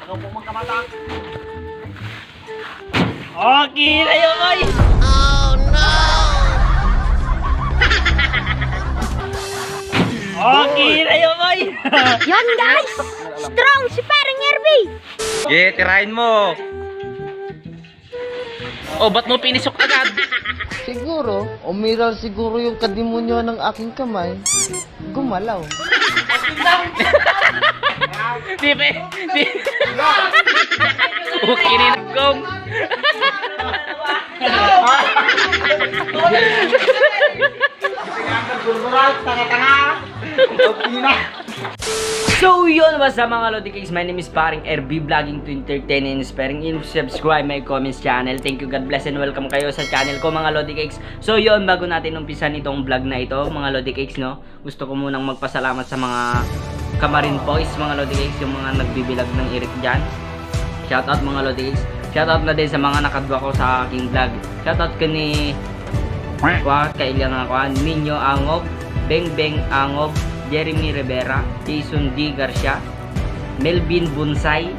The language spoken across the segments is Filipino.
Ako po magkamata. Okay na yun, boy. Okay na yun, boy. Yon guys! Strong si parang Herbie! Yeah, tirahin mo. Oh, ba't mo pinisok agad? Siguro, umiral siguro yung kadimonyo ng aking kamay. Gumalaw. Di ba? Di. Kininagong. So yun, what's up mga Lodi Cakes? My name is Paring RB, vlogging to entertain and inspiring. Subscribe my comments channel. Thank you, God bless and welcome kayo sa channel ko mga Lodi Cakes. So yun, bago natin umpisan itong vlog na ito mga Lodi Cakes, no, gusto ko munang magpasalamat sa mga Kamarin Boys mga Lodi Cakes, yung mga nagbibilag ng irik dyan. Shoutout mga Lodi Cakes. Shoutout na din sa mga nakadwa ko sa aking vlog. Shoutout ko ni kailan ako, Ninyo Angob, Beng Beng Angob, Jeremy Rivera, Jason D. Garcia, Melvin Bunsay,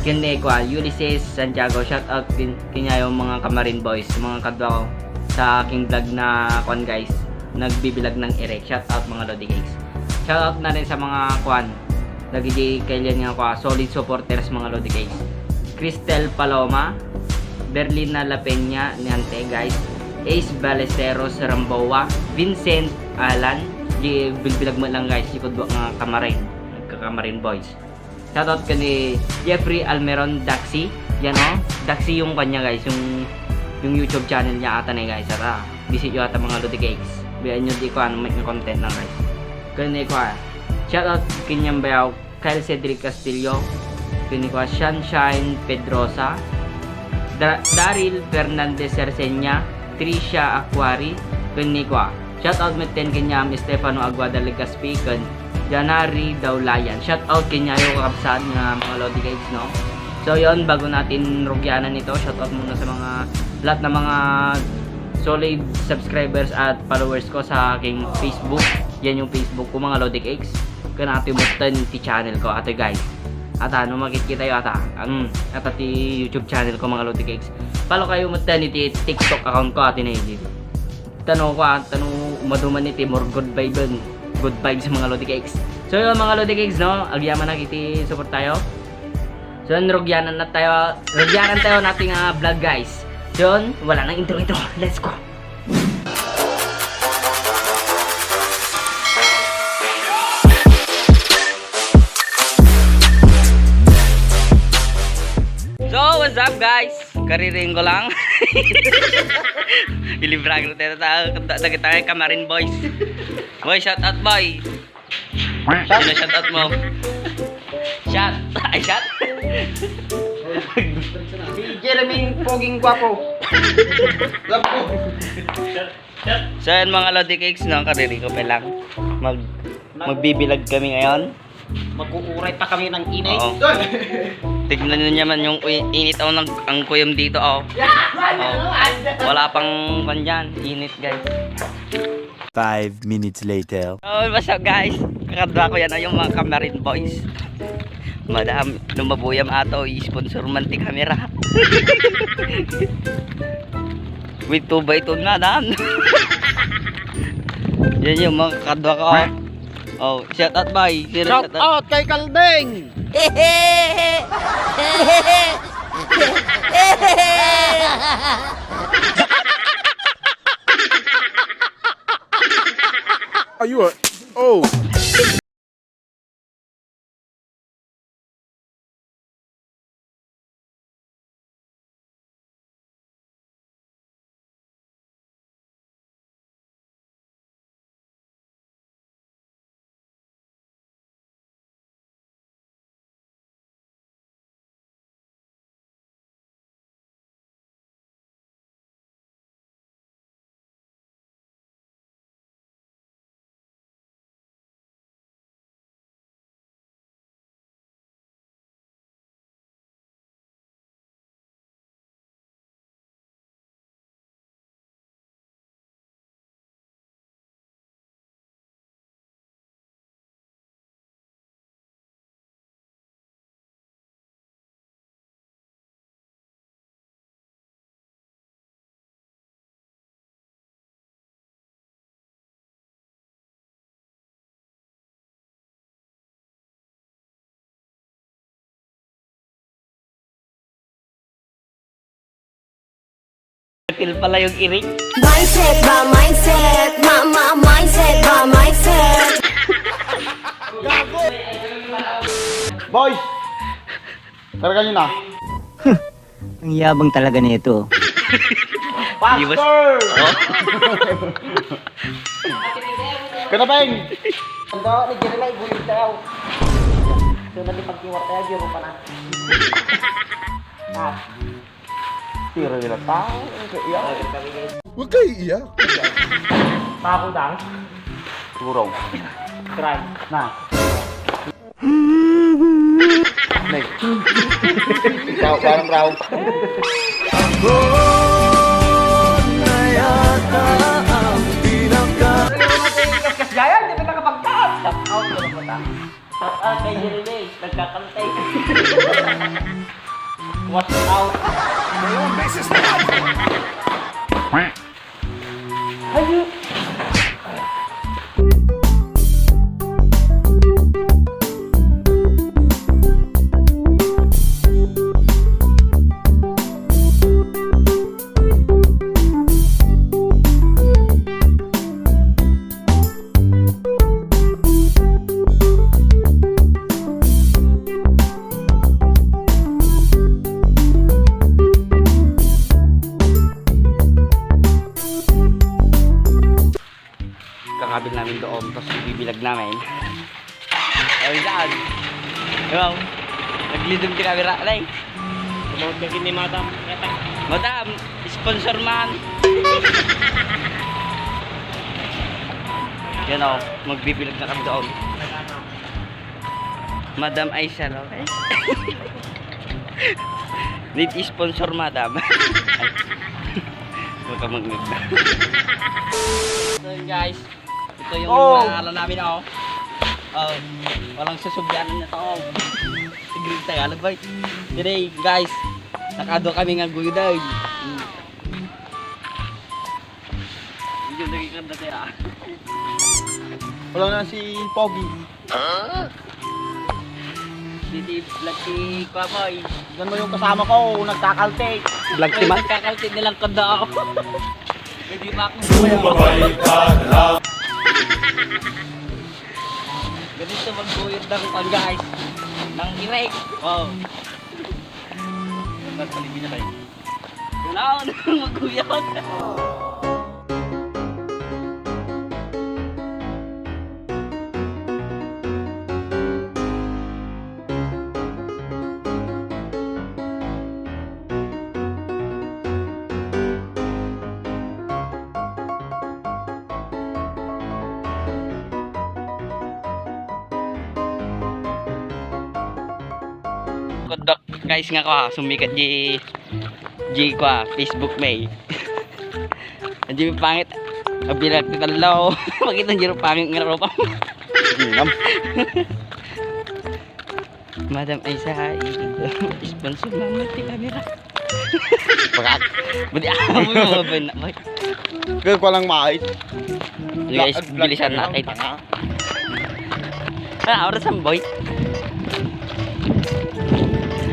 Kinekwa, Ulysses Santiago. Shoutout kanya yung mga Kamarin Boys, mga kadwa ko sa aking vlog na kwan guys, nagbibilag ng erek. Shoutout mga Lodi Cakes. Shoutout na rin sa mga kwan, nagiging kailan nga kwa, solid supporters mga Lodi Cakes. Cristel Paloma, Berlina La Peña, Niante guys, Ace Balesteros Ramboa, Vincent Alan, bilbilag mo lang guys, ikod nga Kamarin Boys. Shoutout ka ni Jeffrey Almeron Daxi, yan o, Daxi yung kanya guys, yung YouTube channel niya ata na guys, ata, visit nyo ata mga Lodi Cakes, biyan nyo di ko ano, make content lang guys. Kani ko, shoutout kanyang bayaw, Kyle Cedric Castillo, kani ko, Sunshine Pedrosa, Daryl Fernandez Cerceña, Trisha Aquari, kani ko, shoutout meten kanyang Stefano Aguada Legaspi, kan Janari Daulayan. Shoutout kanya yung kakabsaan nga mga Lodi Cakes, no? So yon, bago natin rugyanan ito, shoutout muna sa mga lahat ng mga solid subscribers at followers ko sa aking Facebook. Yan yung Facebook ko mga Lodi Cakes. Kaya natin mutan ti channel ko ate guys. Ata no makikita yo ata. Ata ti YouTube channel ko mga Lodi Cakes. Follow kayo mutan ti TikTok account ko ate na hindi. Tanong ko umaduman ni more good vibes mga Lodi Cakes. So yun mga Lodi Cakes, no, agyaman na kiti support tayo. So yun, rugyanan tayo nating vlog guys. So yun, wala nang intro. Let's go. So what's up guys? Kariring ko lang. Ilibrag na tayo Kamarin Boys. Boy, shout out boy. Sino shout out mo? Shot. Ay, shot? Si Jeremy Poging Guapo. So yan mga Lodi Cakes, no? Kariring ko pa lang. Magbibilag kami ngayon. Mag-uuray pa kami ng inay. Oo. Tignan nyo naman yung init ang kuyom dito, oh. Wala pang kanyan, init guys. 5 minutes later. Oh, what's up guys? Kakadwa ko yan yung mga Kamarin Boys. Madam, lumabuyam ato, i-sponsor man ti camera. With 2x2 na, dan. Yan yung mga kakadwa ko, oh. Oh, shout out bye. Shout out kay Kaldeng! Are you a... Oh. Feel pala yung irik. Mindset ba, mindset? Mindset ba, mindset? Boys! Karga nyo na. Ang yabang talaga nito. Iwas. Pastor! Kanapeng! Ando, ni Jeremy, bulit daw. So, nalipag-iwat tayo, biro pa na. Tira nila tao. Huwag kayo iiyak. Tako dang. Sigurong. Try. Na. Next. Raw, parang raw. Gaya, hindi pa nakapagtaas. Shout out ko lang mata. Shout out kay Jeremy. Nagkakantay. Watch out. Ayun. Kakabil namin doon, tapos bibilag namin. Ayun saan? Wow, naglidom ka camera, Alay. Tumawag ka kini madam. Madam, sponsor man. Yan o, magbibilag na kami doon. Madam Aisha, okay? Need sponsor, madam. Huwag ka mag-nag na. So yun guys, ito yung naalala namin oh. Oh, walang susubyanan na to. Tigrig Tagalog ba? Today guys, nakado kami ng guyuday. Hindi naging kanda tayo. Wala na si Pogi. Dito vlog si Kwaboy. Yan mo yung kasama ko, nagkakalte. Vlog si Man. Nagkakaltin nilang kanda ako. Hindi pa ako. Ganito magbuyod ng pan guys. Nang irek. Wow. Ganda paligid niya tayo. Ganaon magbuyod. Kodok guys nga ko ha, sumikat di ko ha, Facebook may. Andiyo pangit. Abilag ka talaw. Makita niyo pangit nga ro pa. Ginam. Madam Aisha, sponsor naman ti camera. Pagkat. Budi amo mo ba na. Kaya ko lang mait. Guys, bilisan natin. Ah, oras ang boy.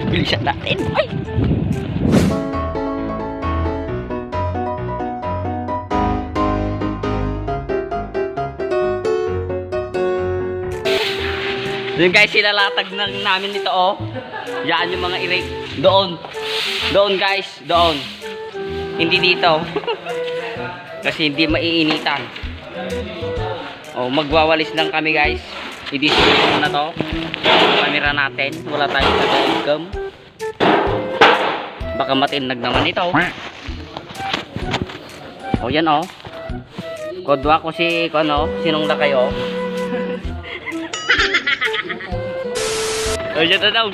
Bilisan natin. Ay. Doon guys, silalatag na namin dito oh. Yan yung mga irik. Doon. Doon guys, doon. Hindi dito. Kasi hindi maiinitan. Oh, magwawalis lang kami guys. I-display na to. Camera natin. Wala tayong nag-income. Baka matinag naman ito. Oh, yan oh. Kodwa ko si ano, sinong na kayo. Oh, dyan na daw.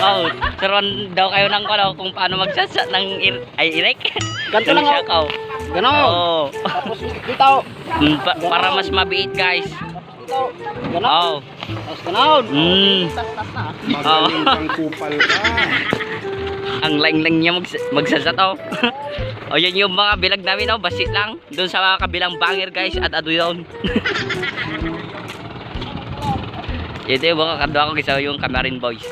Oh, turuan daw kayo ng ano kung paano magsasat ng irek. Ganto lang siya ako. Ganon. Oh. Tapos dito. Para mas mabiit guys. Dito. Ganon. Oh. Tapos ganon. Tas na. Magaling kang kupal ka. Ang lang niya magsasat oh. O yan yung mga bilag namin oh, basit lang. Doon sa kabilang banger guys at ado yun. Ito yung mga kadwa ko kasi yung Camarin Boys.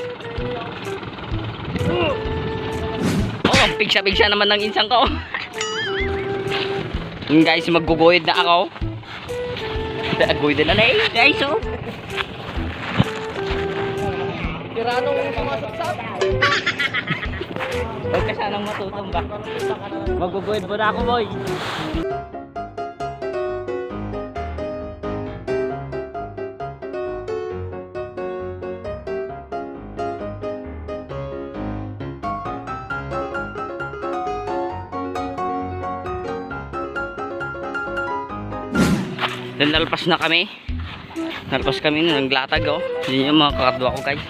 Oh, ang pigsa-pigsa naman ng insang ko. Yung guys, magguguhid na ako. Guhid na eh, guys, oh. Tiranong sumasaksak. Huwag ka sanang matutumba. Magguguhid mo na ako, boy. Then nalpas na kami. Nalpas kami na naglatag, oh. Yun yung mga kakadwa ko, guys.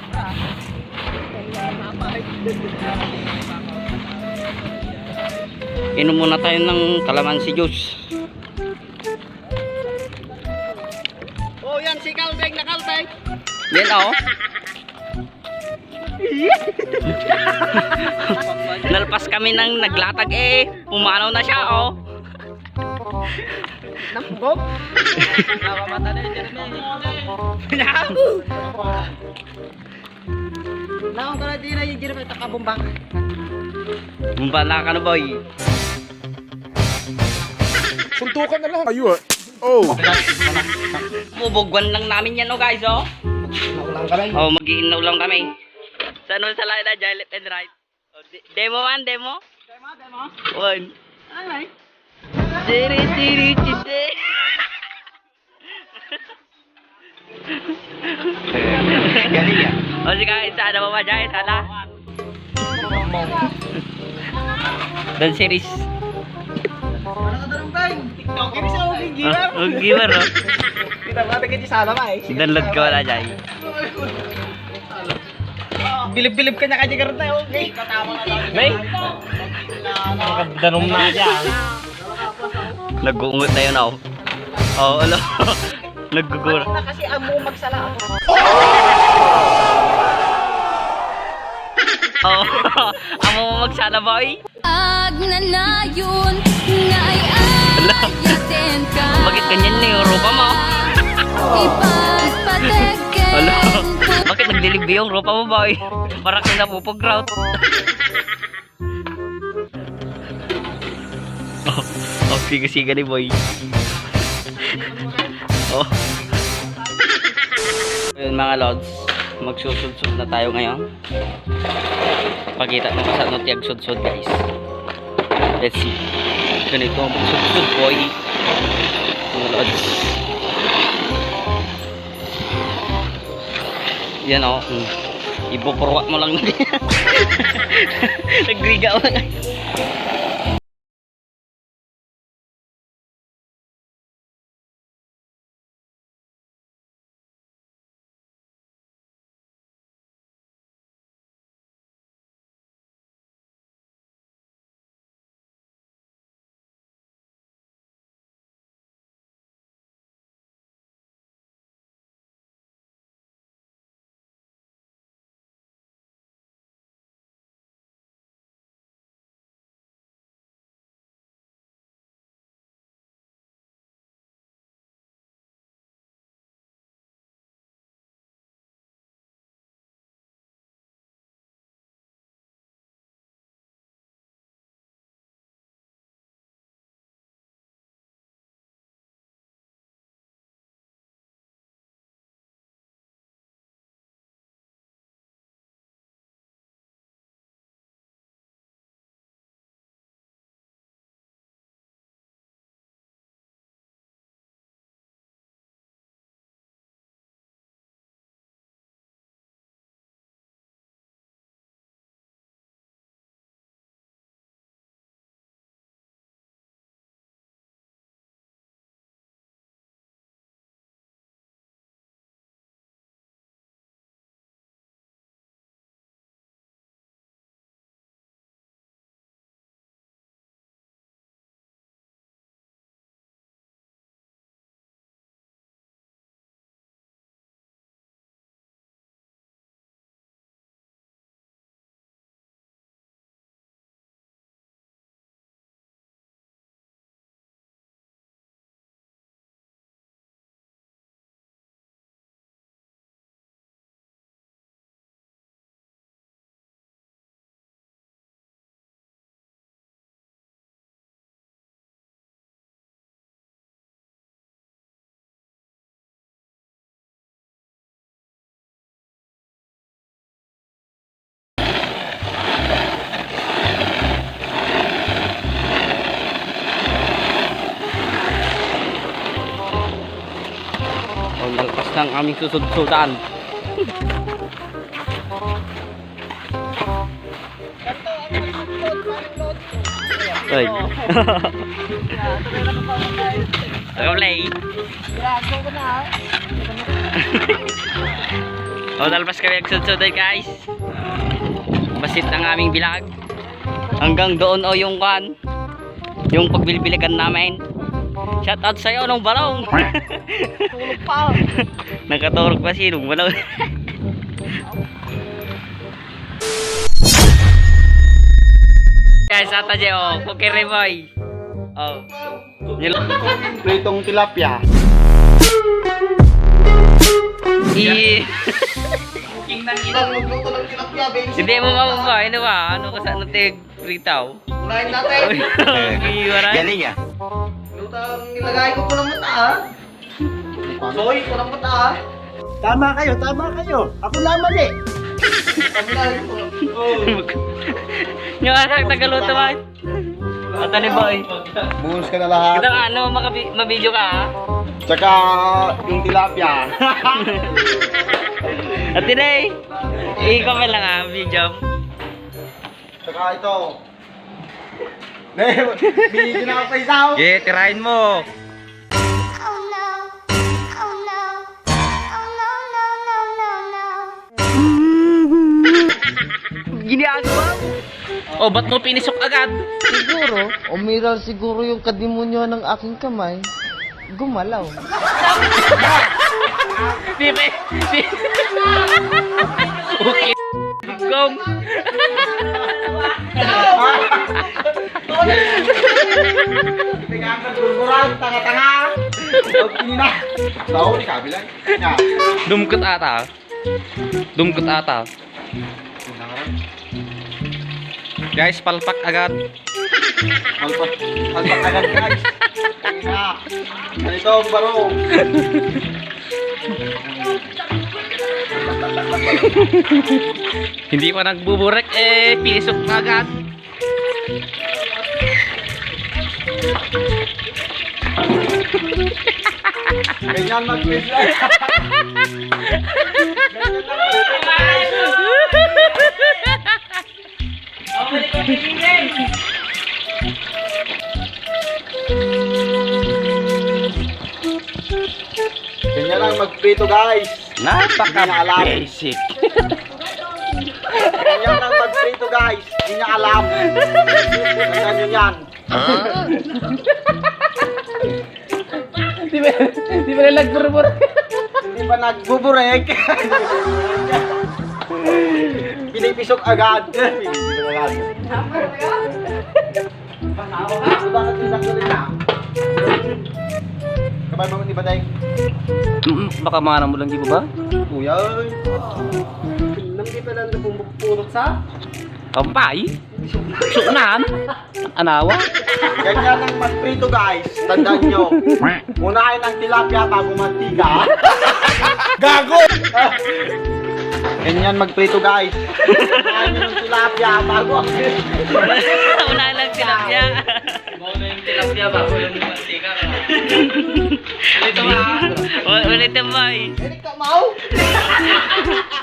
Inom muna tayo ng kalamansi juice. Oh, yan si Kalbeng na Kalbeng. Yan, oh. Nalpas kami ng naglatag, eh. Pumanaw na siya, oh. Nambog. Nakamata na yung Jeremy. Naon ka na din na yung Jeremy takabumbang. Bumba na ka na, boy. Suntukan na lang kayo ah. Oh. Bubugwan lang namin yan, oh, guys, oh. Naulang ka lang. Oh, mag-iinaw lang kami. Saan mo sa line na dyan, left and right? Oh, demo man, demo? Demo. One. Alay. Tiri, tiri, tiri. Galing yan. O, sige, sana mo ba dyan, sana? Dan series. Ano ka doon bang? TikToker sa Uging Giver. Oh, giver, oh. Kita ba tingin sa sana ba eh? Download ko wala dyan. Bilib-bilib ka na kanya karoon na okay. Katama na lang. May? Danom na dyan. Nag-uungot na yun, oh. Oh, ano? Nag-gugura. Na kasi amo magsala. Oh, amo mo magsala, boy? Agnanayon na ay ayatin ka. Bakit ganyan na yung rupa mo? Ipagpatagal Alo, bakit nagdiligbi yung rupa mo, boy? Parang kang napupag-rout. Oh, siga-siga ni boy. Oh. Ayun mga lods, magsusudsud na tayo ngayon. Pakita mo sa notiyag sudsud, guys. Let's see. Ganito ang magsudsud, boy. Mga lods. Yan, oh. Ipupurwak mo lang. Nagriga mo. ng aming susud-sudan. Oy. Play. O, talpas kami nagsudsuday guys. Basit ang aming bilag. Hanggang doon o yung kan. Yung pagbilibiligan namin. Shout out sa'yo nung balong. Tulog pa. Nakaturog pa si nung balong. Guys, ata dyan o. Kukiri boy. Oh. Pritong tilapia. King nang ina. Magluto ng tilapia, baby. Hindi mo mabubuhay. Ano ba? Ano ka sa natig pritaw? Unahin natin. Galing ah. Lutang nilagay ko po ng mata, ha? Soy, ko ng mata, ha? Tama kayo. Ako naman eh. Paglalim ko. Oh. Yung anak tagaluto man. Ata ni boy. Buhos ka na lahat. Kita ano, mabidyo ka ha? Tsaka yung tilapia. At today, i-comment lang ha, video. Tsaka ito. Binigyan na ako sa isaw. Yeah, tirahin mo. Oh no. Oh no. Oh no, no, no, no, no. Ginagawa mo. Oh, ba't mo pinisok agad? Siguro, umiral siguro yung kadimonyo ng aking kamay. Gumalaw. Di ba? Okay. Gong. Tingnan tanga-tanga. Huwag pinina. Tahu di kabilang. Ya. Dumkot ata. Dumkot ata. Guys, palpak agad. Alpak agad guys. Tingnan. Ganito ang baro. Hindi pa nagbuburek pinisok agad. Ganyan mag-bisla. Ganyan lang magprito guys. Napaka-basic. Ganyan lang magprito guys. Hindi niya alam. Ganyan yun yan. Di ba nagburburek? Hindi pa nagbuburek. Pinipisok agad. Pinipisok agad. Bakit pinakuli na? Kamay mo di ba day? Baka mana mo lang di ba? Kuya. Hindi pa lang napupulot sa? Kampay? Suknan? Anawa? Ganyan ang magprito guys. Tandaan nyo. Unahin ang tilapia bago mantika. Gago! Ganyan magprito guys. Unahin nyo ang tilapia bago ang Wala lang tilapia. Bago yung tilapia bago yung mantika. Ulit ang bay. Hindi ka mau?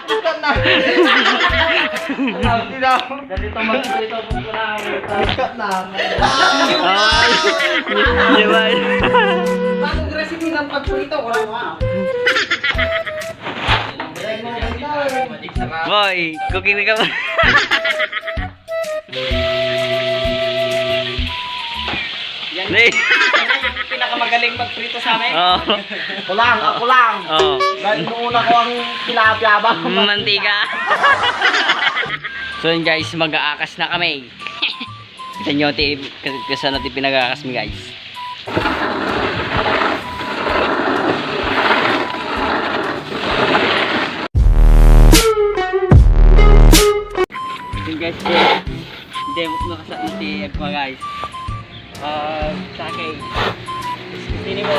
Bukan na. Hindi na. Ganito magprito po ko na. Bukan na. Ay! Di ba? Bagong recipe ng pagprito, wala mo. Boy, cooking ka ba? Yan Nay. yung pinakamagaling magprito sa amin. Oh. Ako lang. Oh. Dahil nuuna ko ang tilapia bago Mantika. So yun guys, mag-aakas na kami. Kita nyo, kasi natin pinag-aakas mi guys. Yun guys, demo na kasat natin mga guys. Sakay. Sini mo.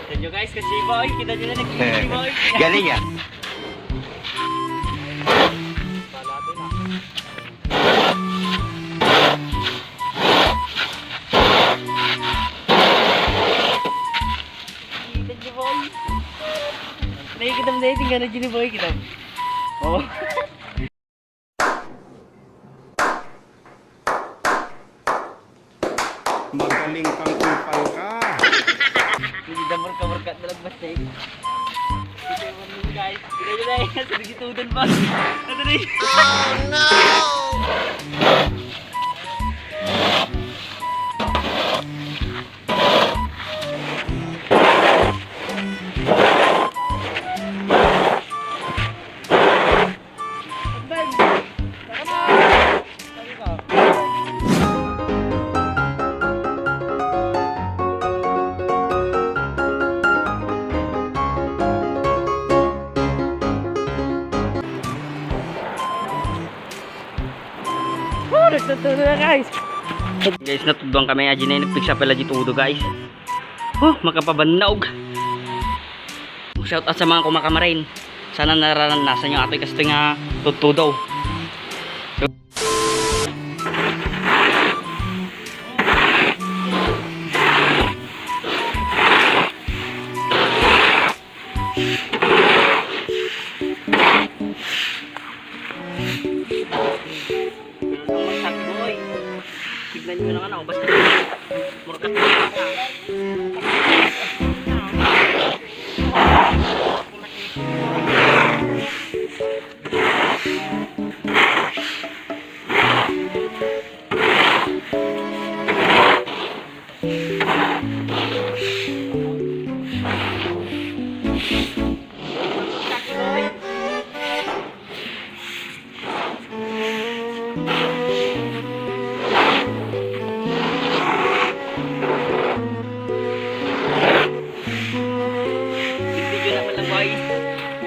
Thank you guys. guys, kasi boy, kita nyo na nag-TV boy. Galing ah. Kita nyo boy. Nakikita mo na yun, tingnan nyo boy, kita. Oh. Magaling kang kupal ka. Hindi na murka-murka talagang mas na yun. Kita mo guys, kita nyo na yun, sa nagitudan ba? Ano na yun? Nagtutudo na guys. Guys, natudong kami aji na nagpiksa pala ditudo guys. Makapabannog. Shout out sa mga kumakamarin. Sana naranasan nyo ato'y kasi nga tutudo. Tignan nyo lang ano, basta murkat na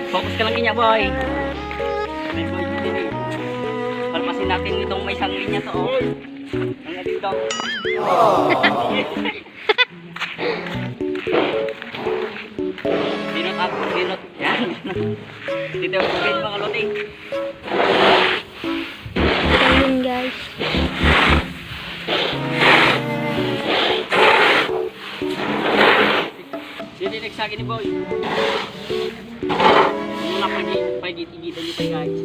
focus ka lang kanya boy. May boy din eh. Palpasin natin itong may sangli niya to oh. Ang natin to. Dinot up, dinot. Yan. Dito yung pagkain mga loting. Ayun guys. Sino yung nagsagi ni boy? Pagit-igitan nyo tayo guys.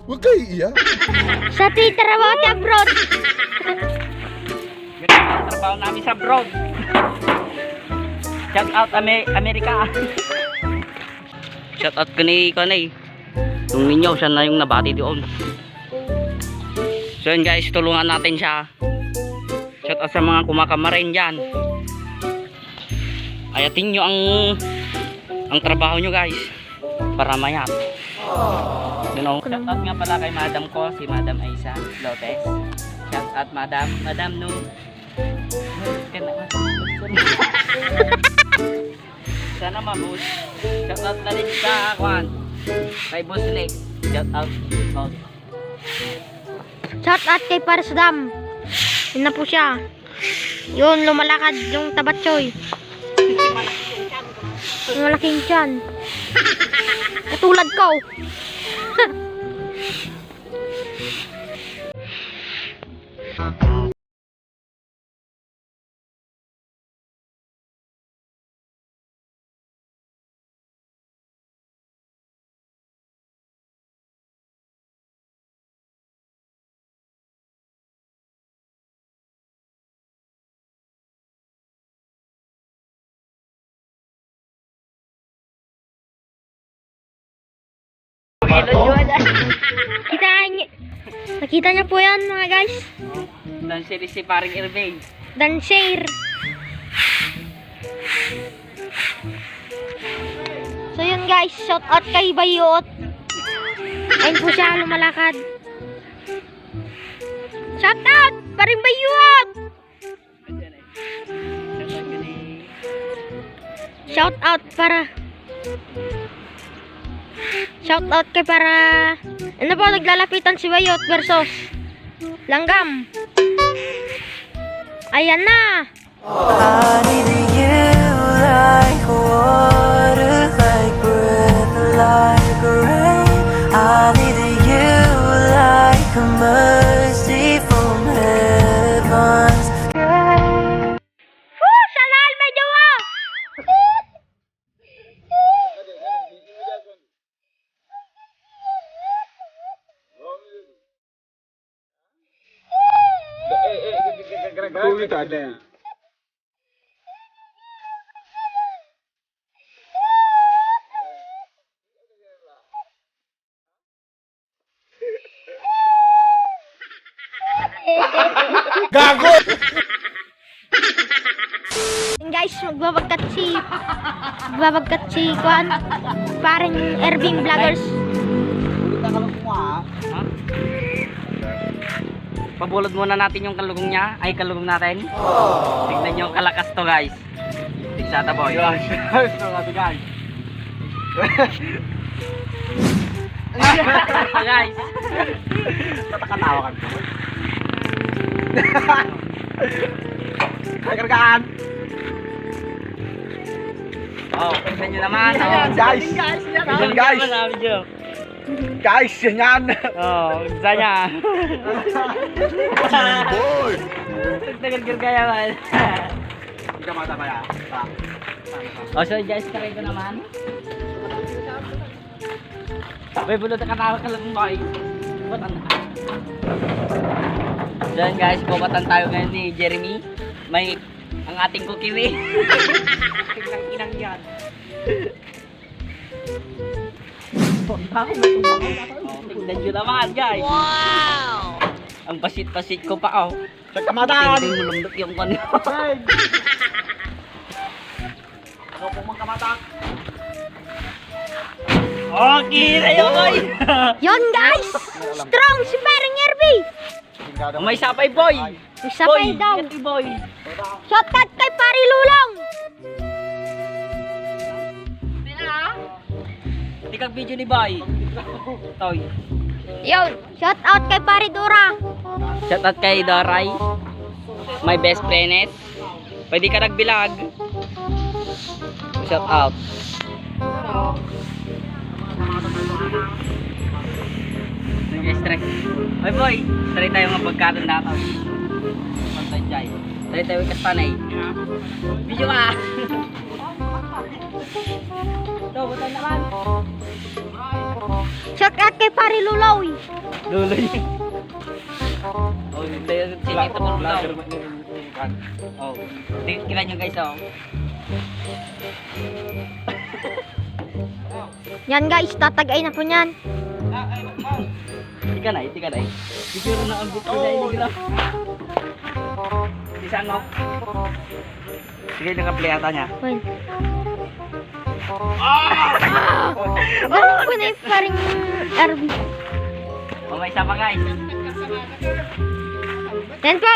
Huwag kayo iiyak. Sa Twitter about abroad. Ganun ang trabaho namin sa abroad. Shout out Amerika. Shout out kanay. Yung ninyo, siya na yung nabati doon. So yun guys, tulungan natin siya. Shout out sa mga kumakamarin dyan. Ayatin nyo ang trabaho nyo guys. Para mayat. You know, shout out nga pala kay madam ko, si Madam Aisa Lopez. Shout out madam, no. Sana mabus. Shout out na rin sa Kwan. Kay Boss Lex. Shout out. Oh. Shout out kay Parsdam. Yun na po siya. Yun, lumalakad yung tabatsoy. Yung malaking tiyan. Katulad ko. Nakita niyo po yan mga guys. Dan si paring Irving. Dan share. So yun guys, shout out kay Bayot. Ayun po siya lumalakad. Shout out paring Bayot. Shout out kay para ano po, naglalapitan si Bayot versus Langgam. Ayan na. Sana all may jowa. Kulit ada. Guys, magbabagkat si Kuan, parang Erving Vloggers. Pabulod muna natin yung kalugong niya. Ay, kalugong natin. Tignan nyo yung kalakas to guys. Tigsata boy. Guys. Guys. Katawa ka. Kargaan. Oh, tignan nyo naman. Oh. Guys. Guys. Guys, yan. Oh, isa niya. Boy. Nagagir kaya man. Hindi ka mata kaya. Oh, so guys, try ko naman. May bulot na katawa ka lang boy. Diyan guys, kumatan tayo ngayon ni Jeremy. May ang ating kukili. Tingnan inang yan. Oh, tingnan nyo naman guys. Wow! Ang pasit-pasit ko pa oh. Sa kamataan. Hindi mulundok yung kanyo. Ano po mga kamataan? Okay na yun boy. Yun guys, strong si parang Erving. May sapay boy. May sapay daw. Yati boy. Shout out kay Pari Lulong. Tikag video ni boy. Toy. Yun, shout out kay Pari Dora. Shout out kay Daray. My best friend. Pwede ka nagbilag. Shout out. Stress. Hoy boy, try tayo mga pagkatan dato. Pagtanjay. Try tayo ikas panay. Video ka. Ito, butan naman. Shout out kay Pari Luloy. Luloy. Oh, tayo sinito ko lulaw. Oh, tingnan nyo guys oh. Yan guys, tatagay na po niyan. Tika na. Siguro na ang buto na ini gila. Bisa no. Sige naka-play ata niya. Wait. Ano ko na yung paring RB? O, may isa pa guys. Yan po,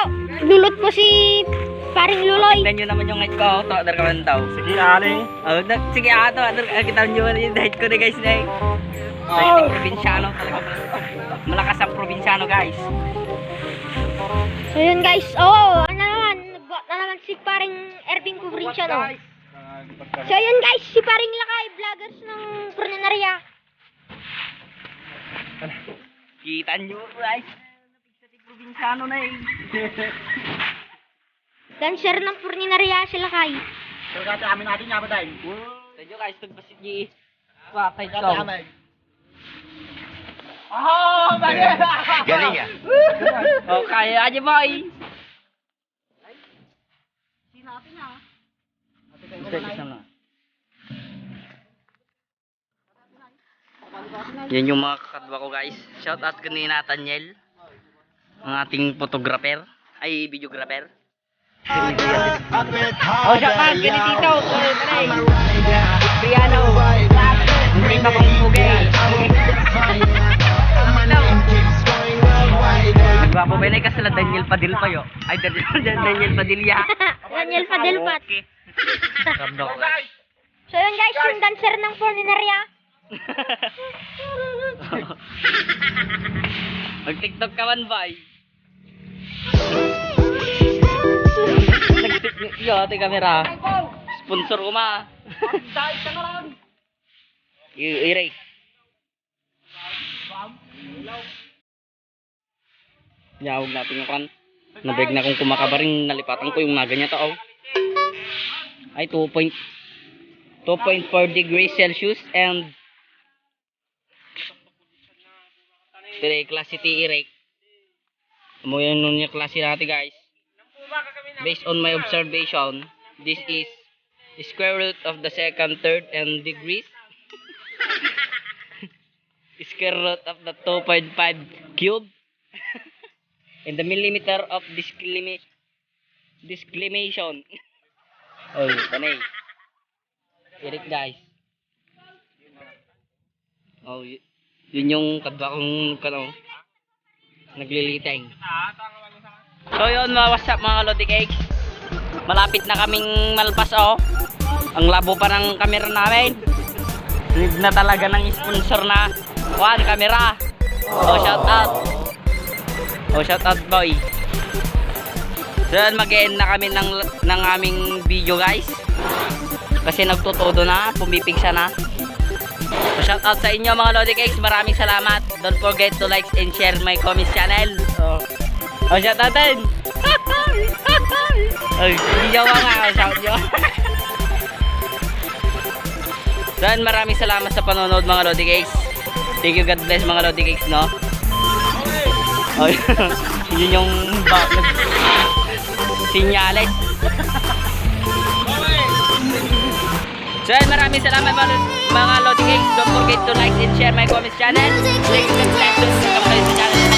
lulot po si paring Luloy. Tignan nyo naman yung height ko. To, adar ka man daw. Sige, aling. Oh, sige ato, adar, kita nyo yung height ko na guys na Dating probinsyano talaga. Malakas ang probinsyano guys. So yun guys, oh, ano naman, nagbuhat na naman si paring Erving Provinciano. So yun guys, si paring Lakay, vloggers ng Purninaria. Kita nyo guys. Napigsa probinsyano na eh. Dancer ng Purninaria si Lakay. So, kati amin natin nga ba tayo? Tadyo guys, tagbasit niyo patay Kati ko. amin. Oh, bagay! Galing ah. Oh, kaya aja boy. Yan yung mga kakadwa ko guys. Shout out kay Nathaniel, ang ating photographer, ay videographer. Oh, shout out kay Tito, kay Briano. Hindi pa kong pugay. Nagwapo ba na kasala Daniel Padilla yo? Ay, Daniel Padilla. Daniel Padilpat. Rabdok. So yun guys, yung dancer ng Purninaria. Mag-TikTok ka man ba? Nag-TikTok yo, ate kamera. Sponsor ko ma. I-rate. Yawag natin yung kan. Nabeg na kung kumakabaring nalipatan ko yung naga niya to. Ay 2.4 degrees Celsius and today klase T-rate. Mo yun nun yung klase natin guys. Based on my observation, this is square root of the second, third, and degrees. Square root of the 2.5 cube. And the millimeter of disclimation. Oh, panay. Eric guys. Oh, yun yung kadwa kong nagliliteng. So yun mga what's up mga Lodi Cakes. Malapit na kaming malpas oh. Ang labo pa ng camera namin. Need na talaga ng sponsor na one camera. Oh, shout out. Oh, shout out boy. So yun, mag-end na kami ng aming video guys. Kasi nagtutudo na, pumipigsa na. So shout out sa inyo mga Lodi Cakes. Maraming salamat. Don't forget to like and share my comments channel. Oh, shout out din. Ay, hindi jawa nga. Shout nyo. So yun, maraming salamat sa panonood mga Lodi Cakes. Thank you, God bless mga Lodi Cakes, no? Oh, yun yung sinyales. So maraming salamat mga Lodi Cakes. Don't forget to like and share my comments channel. Thank you, God bless. Welcome kayo sa channel.